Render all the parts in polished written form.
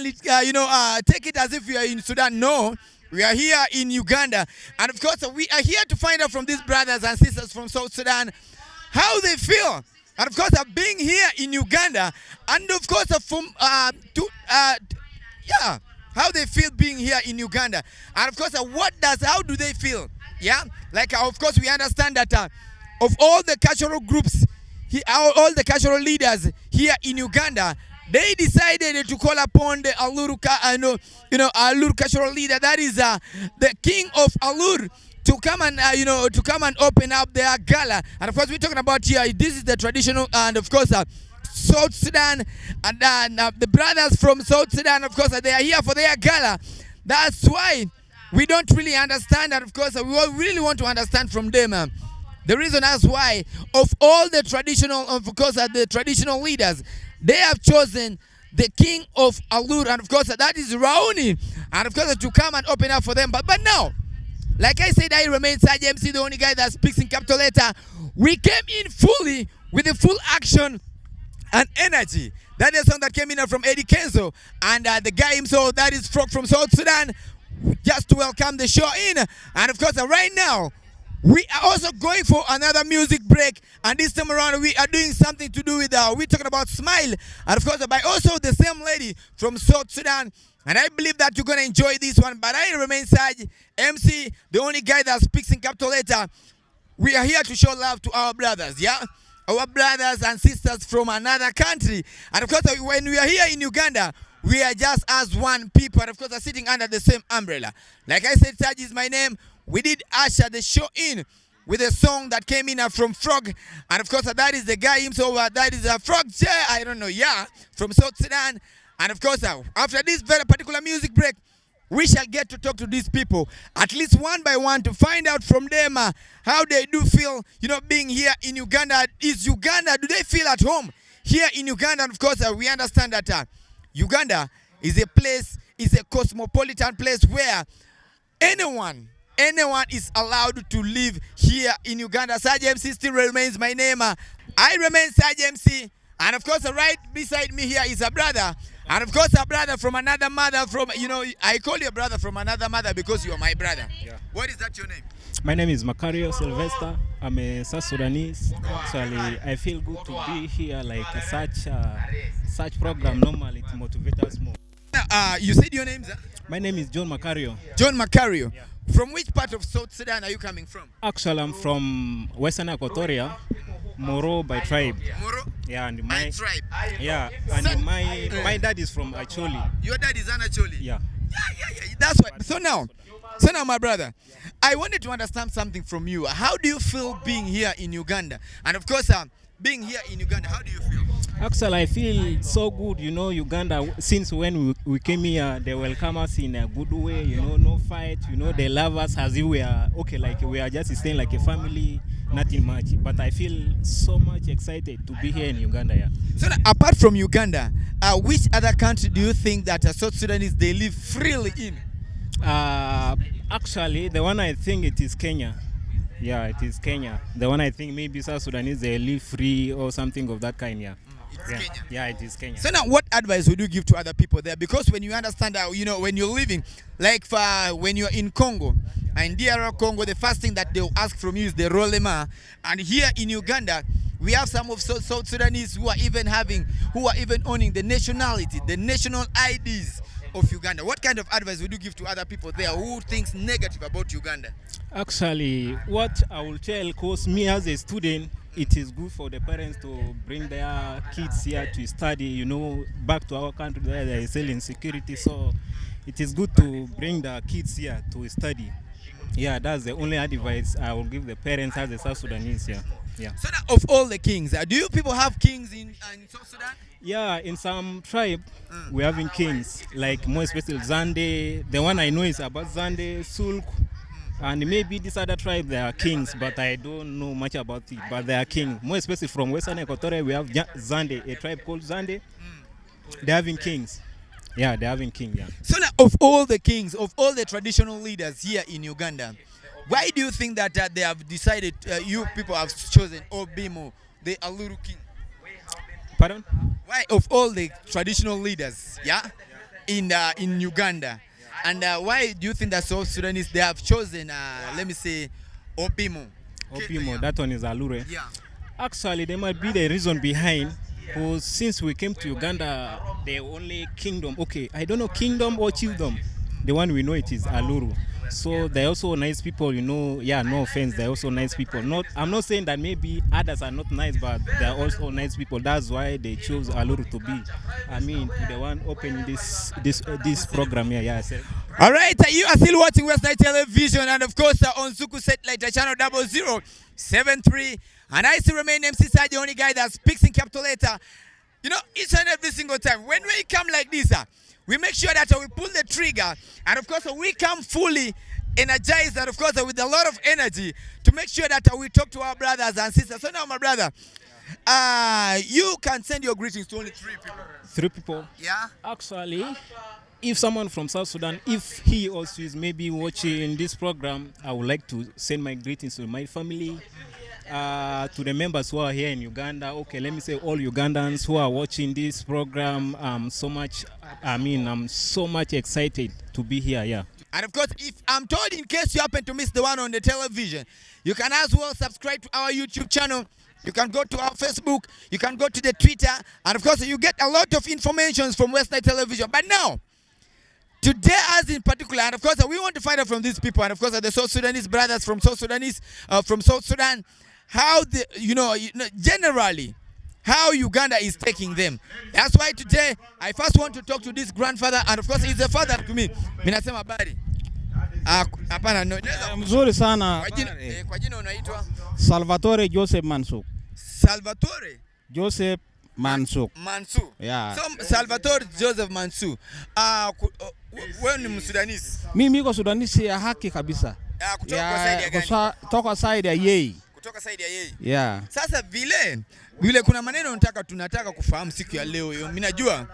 mistakenly, take it as if we are in Sudan. No, we are here in Uganda. And of course, we are here to find out from these brothers and sisters from South Sudan how they feel. And of course, being here in Uganda, and of course, how they feel being here in Uganda. And of course, how do they feel? Yeah, like of course, we understand that of all the cultural groups, all the cultural leaders here in Uganda, they decided to call upon the Alur, Alur cultural leader, that is the king of Alur, to come and open up their gala. And of course, we're talking about here. This is the traditional, and of course, South Sudan, and the brothers from South Sudan, of course, they are here for their gala. That's why we don't really understand, and of course, we really want to understand from them. The reason as why of all the traditional, of course, the traditional leaders, they have chosen the king of Alur, and of course, that is Raoni, and of course, to come and open up for them. But now, like I said, I remain Saj MC, the only guy that speaks in capital letter. We came in fully with the full action and energy. That is a song that came in from Eddie Kenzo, and the guy himself, that is Frog from South Sudan, just to welcome the show in. And of course, right now, we are also going for another music break, and this time around we are doing something to do with we're talking about Smile, and of course by also the same lady from South Sudan. And I believe that you're gonna enjoy this one. But I remain Saj MC, the only guy that speaks in capital letter. We are here to show love to our brothers, yeah, our brothers and sisters from another country. And of course, when we are here in Uganda, we are just as one people, and of course are sitting under the same umbrella. Like I said, Saj is my name. We did usher the show in with a song that came in from Frog, and of course that is the guy himself, that is a Frog, I don't know, yeah, from South Sudan. And of course, after this very particular music break, we shall get to talk to these people, at least one by one, to find out from them how they do feel, being here in Uganda. Is Uganda, do they feel at home here in Uganda? And of course, we understand that Uganda is a place, is a cosmopolitan place where anyone is allowed to live here in Uganda. Saj MC still remains my name. I remain Saj MC. And of course, right beside me here is a brother. And of course, a brother from another mother from, I call you a brother from another mother because you are my brother. Yeah. What is that your name? My name is Macario Sylvester. I'm a South Sudanese. Actually, I feel good to be here, like such program normally to motivate us more. You said your name, sir? My name is John Macario. John Macario. Yeah. From which part of South Sudan are you coming from? Actually, I'm from Western Equatoria, Moro by tribe. Moro? Yeah, and my tribe. Yeah, and my dad is from Acholi. Your dad is an Acholi? Yeah. Yeah. That's why. So now, my brother, I wanted to understand something from you. How do you feel being here in Uganda? And of course, being here in Uganda, how do you feel? Actually, I feel so good, Uganda, since when we came here, they welcome us in a good way, no fight, they love us as if we are, okay, like we are just staying like a family, nothing much. But I feel so much excited to be here in Uganda, yeah. So now, apart from Uganda, which other country do you think that South Sudanese, they live freely in? Actually, the one I think it is Kenya. Yeah, it is Kenya. The one I think maybe South Sudanese, they live free or something of that kind, yeah. Kenya. Yeah, it is Kenya. So now, what advice would you give to other people there? Because when you understand that, when you're living, like when you're in Congo, and DR Congo, the first thing that they'll ask from you is the rolema. And here in Uganda, we have some of South Sudanese who are even owning the nationality, the national IDs of Uganda. What kind of advice would you give to other people there who thinks negative about Uganda? Actually, what I will tell, because me as a student, it is good for the parents to bring their kids here to study, back to our country where there is still insecurity. So it is good to bring the kids here to study. Yeah, that's the only advice I will give the parents as the South Sudanese. Yeah. So now, of all the kings, do you people have kings in South Sudan? Yeah, in some tribe, we having kings, like more especially Zande. The one I know is about Zande, Sulk, and maybe this other tribe, they are kings, but I don't know much about it, but they are kings. More especially from Western Equatoria, we have Zande, a tribe called Zande. They're having kings. Yeah, they're having kings, yeah. So now, of all the kings, of all the traditional leaders here in Uganda, why do you think that they have decided, you people have chosen Obimo, the Aluru king? Pardon? Why, of all the traditional leaders, yeah? in Uganda. And why do you think that South Sudanese, they have chosen, let me say, Opimo? Opimo, that one is Alure. Yeah. Actually, there might be the reason behind. Because since we came to Uganda, the only kingdom, okay, I don't know kingdom or chiefdom. The one we know it is Aluru. So they're also nice people, you know. Yeah, no offense, they're also nice people. I'm not saying that maybe others are not nice, but they're also nice people. That's why they chose Aluru to be, the one opening this program here. Yeah, I said. All right, you are still watching Westnile Television, and of course on Zuku Satellite channel 0073. And I still remain MC Side, the only guy that speaks in capital letter. You know, each and every single time when we come like this, we make sure that we pull the trigger, and of course we come fully energized, and of course with a lot of energy to make sure that we talk to our brothers and sisters. So now, my brother, you can send your greetings to only 3 people. 3 people? Yeah. Actually, if someone from South Sudan, if he also is maybe watching this program, I would like to send my greetings to my family, to the members who are here in Uganda. Okay, let me say all Ugandans who are watching this program. I'm so much excited to be here. Yeah. And of course, if I'm told, in case you happen to miss the one on the television, you can as well subscribe to our YouTube channel. You can go to our Facebook, you can go to the Twitter, and of course you get a lot of information from Westnile Television. But now, today as in particular, and of course we want to find out from these people, and of course the South Sudanese brothers from South Sudan, how generally how Uganda is taking them. That's why today I first want to talk to this grandfather, and of course he's a father to me. Minasema habari. Hapana, no. Mzuri sana. Kwa jina unaitwa Salvatore Joseph Mansu. Salvatore Joseph Mansu. Mansu. Yeah. So Salvatore Joseph Mansu. Wewe ni Msudanisi? Mimi niko Sudanisi ya haki kabisa. Kutoka side ya gani? Kutoka side ya Yei. Kutoka side ya Yei. Yeah. Sasa vile kuna maneno tunataka kufahamu siku ya leo hiyo. Mimi najua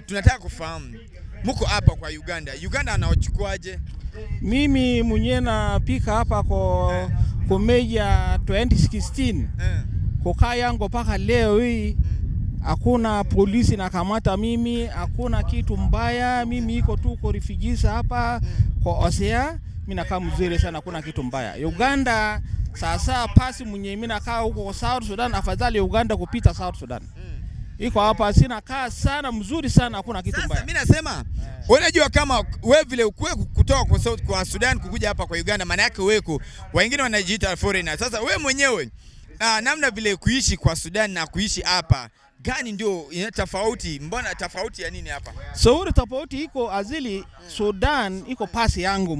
tunataka kufahamu mko hapa kwa Uganda. Uganda anaochukuaje? Mimi mwenyewe napika hapa kwa Meja 2016. Kukaa yangu mpaka leo hii hakuna polisi na kamata mimi, hakuna kitu mbaya. Mimi iko tu kwa refugees hapa kwa Osea. Mimi nakaa mzuri sana, hakuna kitu mbaya. Uganda sasa pasi mwenye mimi nakaa huko kwa South Sudan, afadhali Uganda kupita South Sudan. Iko hapa sina kaa sana mzuri sana, hakuna kitu mbaya. Sasa mimi nasema unajua kama wewe vile ukwe kutoka kwa Sudan kukuja hapa kwa Uganda, maana yake wewe wengine wanajiita foreigner. Sasa wewe mwenyewe namna vile kuishi kwa Sudan na kuishi hapa gani ndio tofauti? Mbona tofauti ya nini hapa? So tofauti iko azili Sudan iko pasi yangu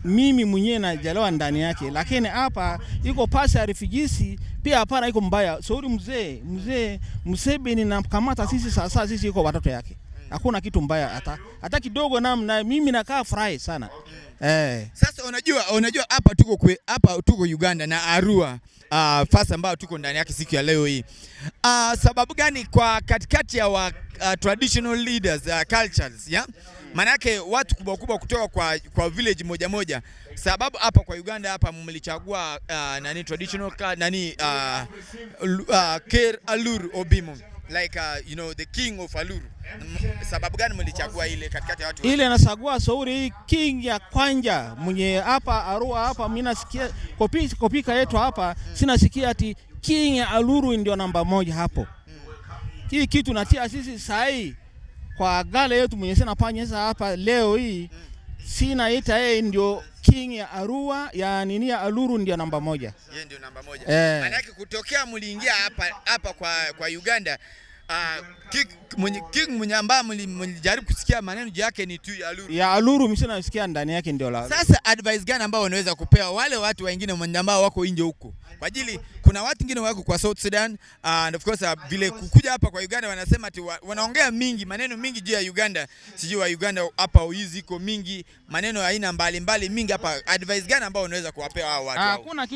mimi mwenyewe najelewa ndani yake, lakini hapa iko pasi ya refugees pia hapana iko mbaya. So mzee Museveni na kamata sisi sasa sisi iko watoto yake. Hakuna kitu mbaya hata kidogo, na mimi nakaa furahi sana. Sasa unajua hapa tuko Uganda na Arua fasa ambao tuko ndani yake siku ya leo hii. Sababu gani kwa katikati ya traditional leaders cultures, yeah? Maana yake watu kubwa kutoka kwa village moja, sababu hapa kwa Uganda hapa mlichagua traditional Ker Aluru Obimo, like the king of Aluru. Sababu gani mlichagua ile katikati ya watu? Ile nasagua Sauri king ya kwanja mwenye hapa Arua hapa. Mimi nasikia kopika yetu hapa, sinasikia ati king ya Aluru ndio namba 1 hapo. Hii kitu natia sisi sahi kwa gala yetu mwenye sina panyesa hapa leo hii, sina ita yeye ndio king ya Arua ya nini ya Aluru ndio namba 1. Yeye ndio namba 1. Maana yake kutokea mliingia hapa kwa Uganda, king mwenye ambaye mlijaribu kusikia maneno yake ni tu ya Aluru. Ya Aluru mimi nasikia ndani yake ndio la. Sasa advice gani ambao unaweza kupewa wale watu wengine ambao wako nje huko? Kwa ajili kuna watu wengine wako kwa South Sudan, and of course vile kukuja hapa kwa Uganda wanasema ati wanaongea maneno mingi juu ya Uganda. Sijui wa Uganda hapa hizi iko mingi, maneno aina mbalimbali mingi hapa. Advice gani ambao unaweza kuwapea hao watu? Hakuna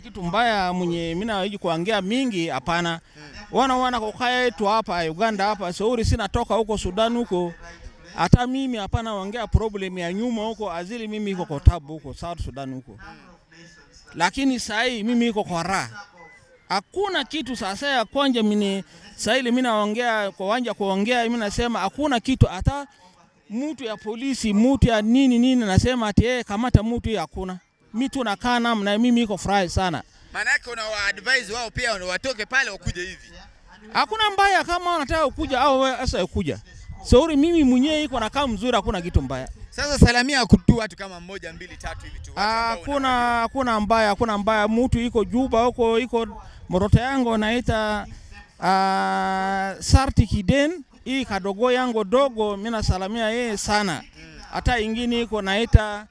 kitu mbaya mwenye mimi naiji kuongea mingi, hapana. Wana kukaa yetu hapa Uganda hapa, Sauri sina toka huko Sudan huko. Hata mimi hapana ongea problem ya nyuma huko, azili mimi iko kwa tabu huko South Sudan huko. Lakini sahi mimi iko kwa raha. Hakuna kitu sasa ya kwanja mimi saili mimi naongea kwa wanja kuongea mimi nasema hakuna kitu hata mtu ya polisi mtu ya nini nasema ati kamata mtu hakuna. Mimi tu nakaa na mimi iko furahi sana. Maana yake una advise wao pia watoke pale ukuje hivi. Hakuna mbaya kama unataka ukuja au wewe sasa ukuja. Sorry mimi mwenyewe iko nakaa mzuri hakuna kitu mbaya. Sasa salamia kutu watu kama 1 2 3 hivi tu. Hakuna mbaya mtu iko Juba huko iko morota yangu naita Sarti Kiden hii kadogo yangu dogo mimi nasalamia yeye sana. Hata ingine iko naita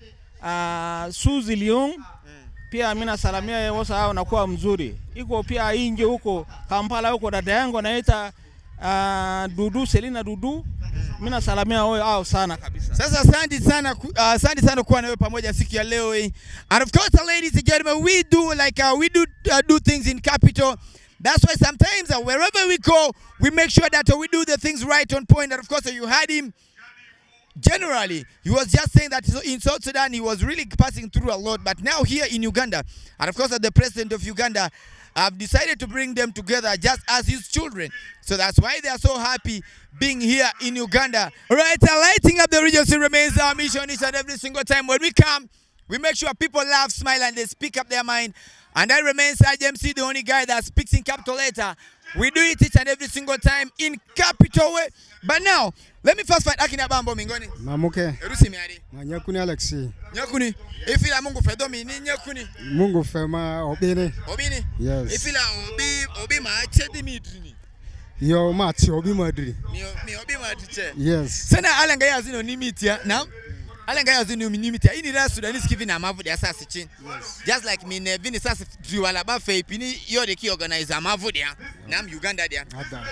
Suzy Leon pia mimi nasalamia yeye wote hao nakuwa mzuri. Iko pia inje huko Kampala huko dada yangu naita Dudu Selina Dudu mimi nasalamia wao hao sana kabisa. Sasa asante sana kuwa nawe pamoja siku ya leo hii. And of course ladies and gentlemen, we do things in capital. That's why sometimes wherever we go, we make sure that we do the things right on point. And of course you had him. Generally, he was just saying that in South Sudan he was really passing through a lot, but now here in Uganda, and of course the president of Uganda have decided to bring them together just as his children. So that's why they are so happy being here in Uganda. All right, lighting up the region still remains our mission each and every single time. When we come, we make sure people laugh, smile, and they speak up their mind. And that remains IMC, the only guy that speaks in capital letter. We do it each and every single time in capital way. But now, let me first find Akina Bambo Mingoni. Mamuke. Erusi miari. Nyakuni Alexi. Nyakuni. Ifila Mungu fedomi ni nyakuni. Mungu fema obini. Obini? Yes. Ifila obi maachedi midrini. Yo machi obi madri. Mi obi matiche. Yes. Sana alanga ya zino nimitia. Now, alanga ya zino nimitia. Ini ra Sudanese kivina amavu dia sasi chin. Yes. Just like me nevini sasi driwala ba feipini yode ki organize amavu dia. Nam Uganda dia.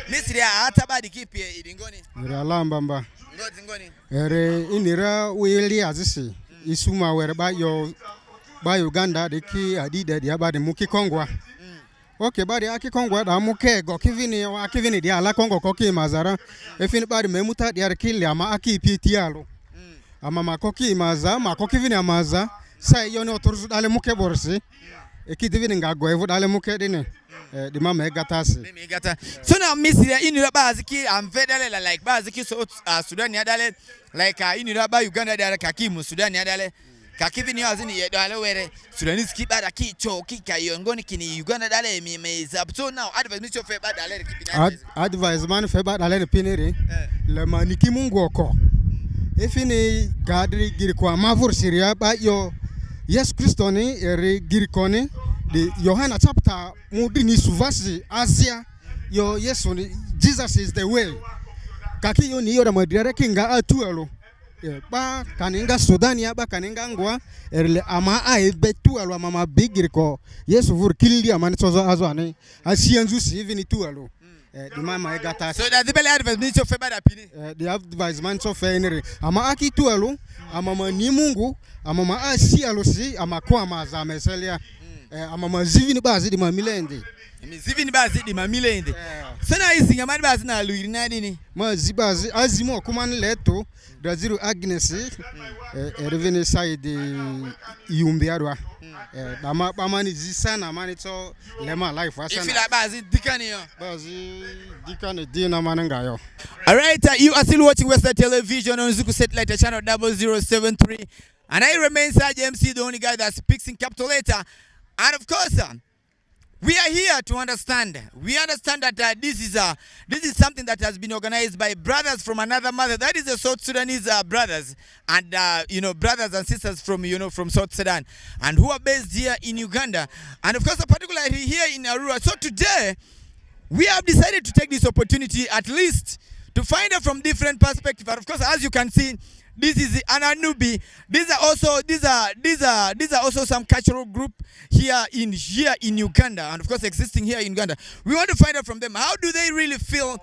Misri ya hata badi kipi idingoni. Ira lambamba. Ngoni. Ere inira wili azisi. Isuma were ba Uganda de ki adide dia ba de muki Kongwa. Okay, bari aki Kongwa da muke go kivini dia ala Kongo koki mazara. Efini bari memuta dia kili ama aki pitialo. Ama makoki maza, makoki vini amaza. Sai yone otorzu dale muke borsi. Eki divini ngago evu dale muke dine. Di mama egatasi. So now Misri inira baziki amvedale like baziki so Sudan yadale like inira ba Uganda dale kakimu Sudan yadale kakivini azini yadale were Sudanese kibada kicho kika yongoni kini Uganda dale meza. So now advice minister fe ba dale kipina. Advice man fe ba dale pinere. Le maniki mungu oko. Efini gadri girikwa mavur siria ba yo Yes Christo ni eri girikoni the Yohana chapter mudini suvasi Asia yo Yesu ni Jesus is the way. Kaki yo ni yo da madire kinga atuelo. Ba kaninga Sudania ba kaninga ngwa erle ama ai betuelo mama bigiriko Yesu vur killi amani tozo azwane asianzu si even tuelo. The mama egata. So that the belle advice minister fe ba da pini. The advice man so fe nere ama aki tuelo ama mani Mungu ama ma asialo si ama kwa maza meselia. Ama mazivini bazi di mamilende. Mazivini bazi di mamilende. Sana hizi ngamani bazi na luiri na nini? Mazibazi azimo kumani leto Brazilu Agnes revene side yumbiarwa. Dama amani zisana amani to lema life wasana. Ifila bazi dikani yo. Bazi dikani dina mananga yo. Alright, you are still watching Westnile Television on Zuku Satellite channel 0073. And I remain IMC, the only guy that speaks in capital letter. And of course, we are here to understand. We understand that this is something that has been organized by brothers from another mother. That is the South Sudanese brothers, and brothers and sisters from from South Sudan, and who are based here in Uganda, and of course, particularly here in Arua. So today, we have decided to take this opportunity at least to find out from different perspectives. And of course, as you can see, this is an Anubi. These are also some cultural group here in Uganda, and of course existing here in Uganda. We want to find out from them, how do they really feel,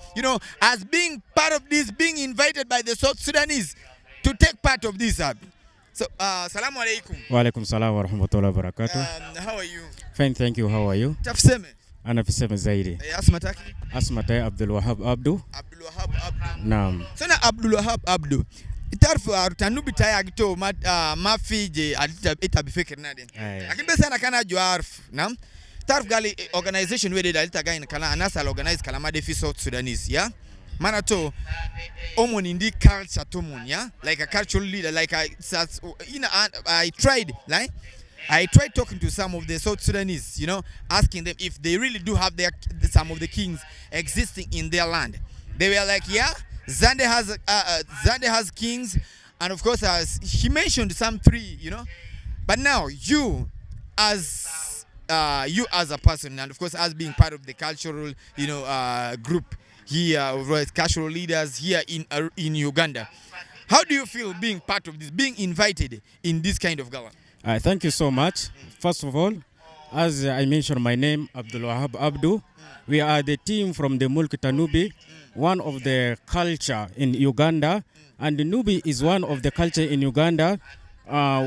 as being part of this, being invited by the South Sudanese to take part of this. So, salamu alaikum. Wa alaikum salam wa rahmatullahi wa barakatuh. How are you? Fine, thank you. How are you? Tafseme. Anafisema zaidi. Asmataki. Asmatai Abdul Wahab Abdu. Abdul Wahab Abdu. Naam. Sana Abdul Wahab Abdu. Itarfu arutanubi taya agito mafije itabifikir nade. Lakini besa na kana jo arfu, naam. Tarf Gali organization where they dalita guy in Kala anasa organize Kalama Defi South Sudanese, yeah? Manato omon indi culture tomon, yeah? Like a cultural leader, like I tried, like I tried talking to some of the South Sudanese, you know, asking them if they really do have some of the kings existing in their land. They were like, yeah, Zande has kings, and of course, he mentioned some 3, you know. But now you as a person, and of course, as being part of the cultural, you know, group here, cultural leaders here in Uganda, how do you feel being part of this, being invited in this kind of gala? Thank you so much. First of all, as I mentioned, my name Abdul Abdu. We are the team from the Mulk Tanubi, one of the culture in Uganda, and the Nubi is one of the culture in Uganda,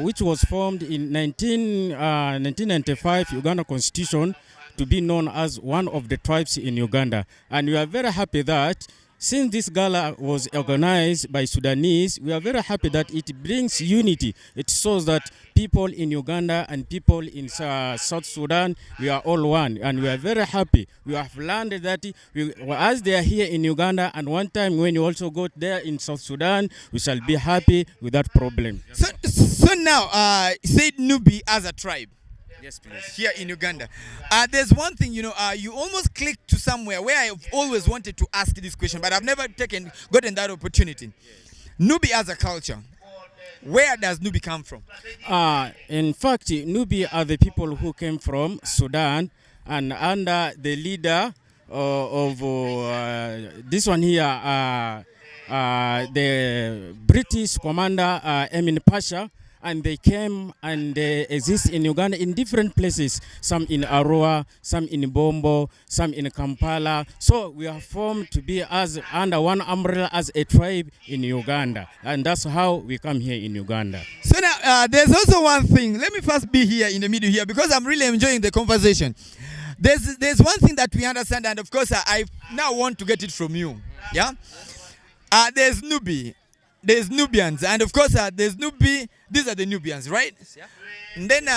which was formed in 1995 Uganda Constitution to be known as one of the tribes in Uganda. And we are very happy that since this gala was organized by Sudanese, we are very happy that it brings unity. It shows that people in Uganda and people in South Sudan, we are all one, and we are very happy. We have learned that as they are here in Uganda, and one time when you also go there in South Sudan, we shall be happy without problem. So now, say Nubi as a tribe. Yes, please. Here in Uganda. There's one thing, you know, you almost clicked to somewhere where I've always wanted to ask this question, but I've never gotten that opportunity. Nubi as a culture, where does Nubi come from? In fact, Nubi are the people who came from Sudan, and under the leader of this one here, the British commander Emin Pasha, and they came and they exist in Uganda in different places, some in Arua, some in Bombo, some in Kampala. So we are formed to be as under one umbrella as a tribe in Uganda, and that's how we come here in Uganda. So now there's also one thing. Let me first be here in the middle here because I'm really enjoying the conversation. There's one thing that we understand, and of course I now want to get it from you. Yeah. There's Nubi. There's Nubians, and of course there's Nubi. These are the Nubians, right? Yeah. And then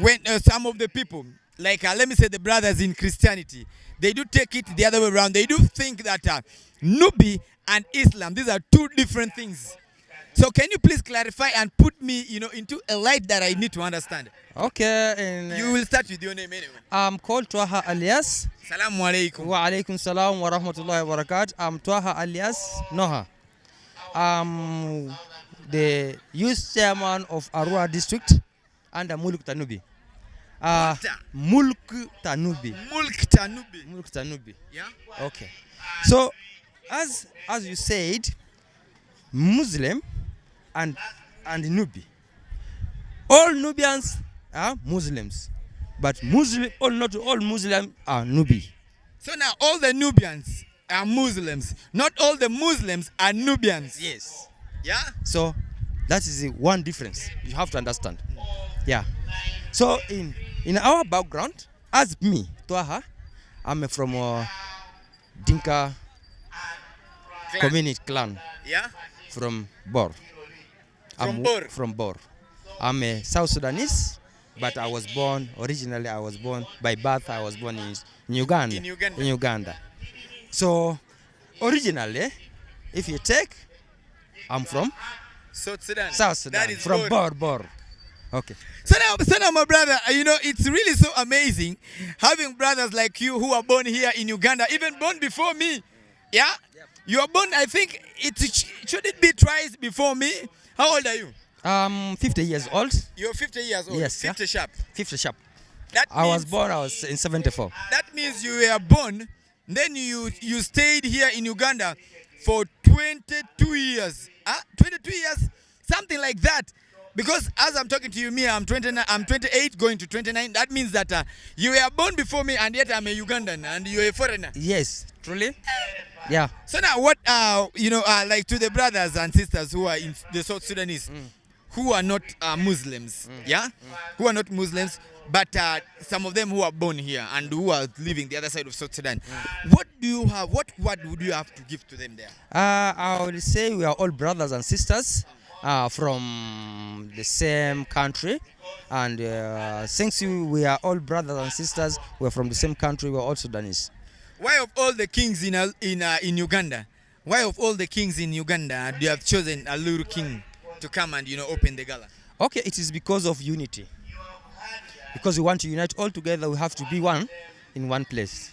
when some of the people, like let me say the brothers in Christianity, they do take it the other way around. They do think that Nubi and Islam, these are 2 different things. So can you please clarify and put me, you know, into a light that I need to understand? Okay. And, you will start with your name anyway. I'm called Twaha alias. Salamu alaikum. Wa alaikum salam wa rahmatullahi wa barakatuh. I'm Twaha alias Noha. I'm the youth chairman of Arua district under Mulk Tanubi. Mulk Tanubi. Mulk Tanubi. Mulk Tanubi. Yeah. Okay. So, as you said, Muslim and Nubi. All Nubians are Muslims, but not all Muslims are Nubi. So now all the Nubians are Muslims. Not all the Muslims are Nubians. Yes. Yeah? So that is the one difference you have to understand. Yeah. So in our background, as me, Twaha, I'm from Dinka community clan. Yeah? From Bor. Bor? From Bor. I'm a South Sudanese, but originally I was born by birth, I was born in Uganda. In Uganda. So, originally, if you take, I'm from South Sudan. South Sudan. That is from Bor. Okay. So now, my brother, you know, it's really so amazing having brothers like you who are born here in Uganda, even born before me. Yeah? Yep. You are born, I think, should it be twice before me? How old are you? 50 years old. You're 50 years old? Yes. 50 sharp? 50 sharp. I was in 74. That means you were born, then you stayed here in Uganda for 22 years. 22 years? Something like that. Because as I'm talking to you, I'm 28 going to 29. That means that you were born before me and yet I'm a Ugandan and you're a foreigner. Yes, truly. Yeah. So now what, like to the brothers and sisters who are in the South Sudanese, who are not Muslims, who are not Muslims, but some of them who are born here and who are living the other side of South Sudan. What do you have? What would you have to give to them there? I would say we are all brothers and sisters, from the same country, and since we are all brothers and sisters, we're from the same country, we're all Sudanese. Why of all the kings in Uganda? Why of all the kings in Uganda you have chosen Aluru King to come and open the gala? Okay, it is because of unity. Because we want to unite all together, we have to be one in one place.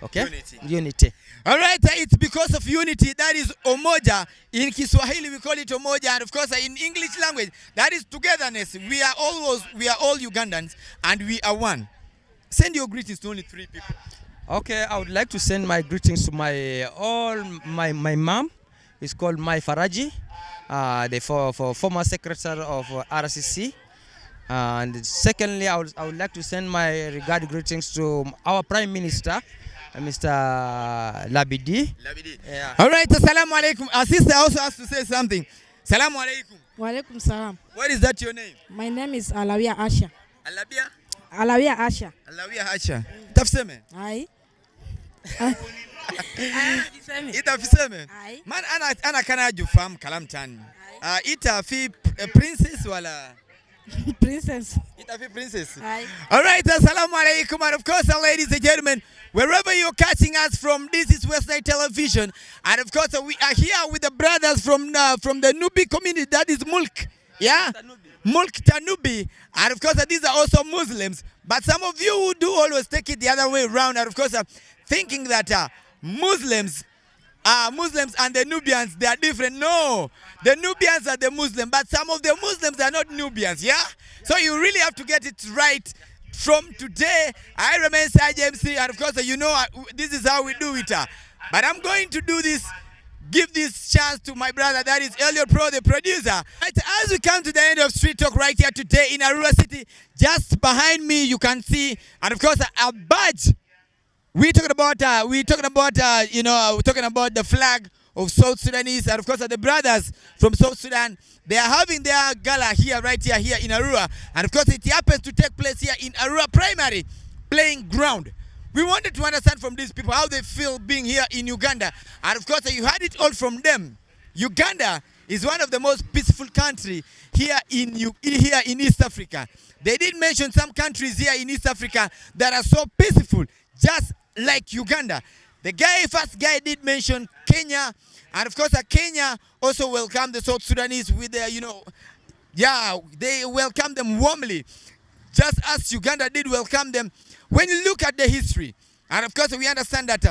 Okay? Unity. All right, it's because of unity. That is umoja. In Kiswahili we call it umoja, and of course in English language that is togetherness. We are all Ugandans and we are one. Send your greetings to only 3 people. Okay, I would like to send my greetings to my mom. It's called Mai Faraji, the former secretary of RCC. And secondly, I would like to send my regard greetings to our Prime Minister, Mr. Labidi. Yeah. All right, assalamu alaikum. Our sister also has to say something. Assalamu alaikum. Wa alaikum salam. What is that your name? My name is Alawia Asha. Alabia? Alawia Asha. Alawia Asha. Tafseme? Ai. Itafiseme? Ai. Man ana kana jufam kalam tani. Ita fi princess wala Princess. Itafi princess. Aye. All right, assalamu alaikum, and of course, ladies and gentlemen, wherever you're catching us from, this is Westnile Television, and of course, we are here with the brothers from the Nubi community. That is Mulk, yeah, Mulk Tanubi, and of course, these are also Muslims. But some of you do always take it the other way around, and of course, thinking that Muslims and the Nubians, they are different. No, the Nubians are the Muslims, but some of the Muslims are not Nubians, yeah? So you really have to get it right. From today, I remain Saj MC, and of course, this is how we do it. But I'm going to do this, give this chance to my brother, that is Elliot Pro, the producer. Right, as we come to the end of Street Talk right here today in Arua City, just behind me, you can see, and of course, a badge. We're talking about the flag of South Sudanese, and of course the brothers from South Sudan. They are having their gala here, right here in Arua, and of course it happens to take place here in Arua Primary playing ground. We wanted to understand from these people how they feel being here in Uganda, and of course you heard it all from them. Uganda is one of the most peaceful countries here in East Africa. They did mention some countries here in East Africa that are so peaceful, just like Uganda. The first guy did mention Kenya, and of course Kenya also welcomed the South Sudanese with their, they welcomed them warmly, just as Uganda did welcome them. When you look at the history, and of course we understand that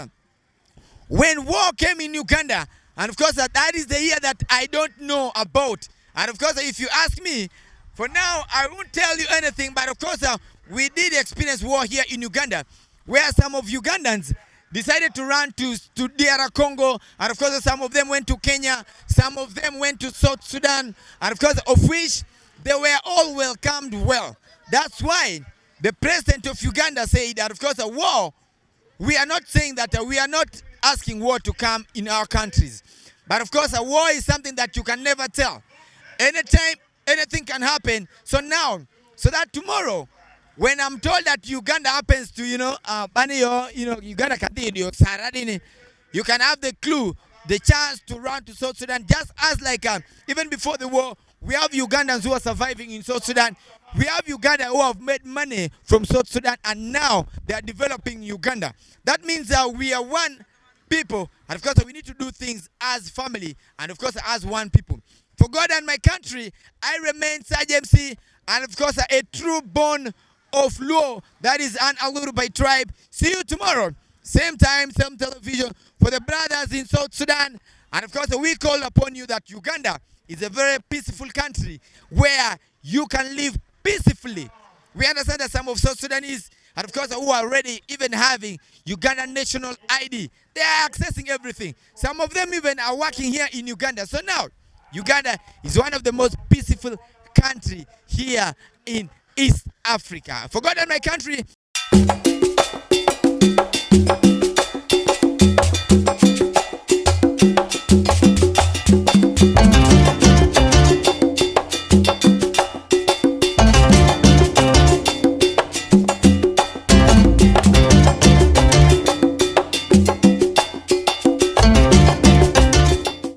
when war came in Uganda, and of course that is the year that I don't know about, and of course if you ask me, for now I won't tell you anything, but of course we did experience war here in Uganda, where some of Ugandans decided to run to DR Congo, and of course some of them went to Kenya, some of them went to South Sudan, and of course of which they were all welcomed well. That's why the president of Uganda said that of course a war, we are not saying that we are not asking war to come in our countries, but of course a war is something that you can never tell. Anytime anything can happen. So that tomorrow, when I'm told that Uganda happens to, Uganda Kathiri or Saradini, you can have the clue, the chance to run to South Sudan, just as like even before the war, we have Ugandans who are surviving in South Sudan. We have Uganda who have made money from South Sudan, and now they are developing Uganda. That means we are one people, and of course we need to do things as family, and of course as one people. For God and my country, I remain Saj MC, and of course a true born of Luo, that is an Aluru by tribe. See you tomorrow, same time, same television, for the brothers in South Sudan. And of course we call upon you that Uganda is a very peaceful country where you can live peacefully. We understand that some of South Sudanese, and of course who are already even having Ugandan national ID, they are accessing everything. Some of them even are working here in Uganda. So now Uganda is one of the most peaceful country here in East Africa. For God and my country.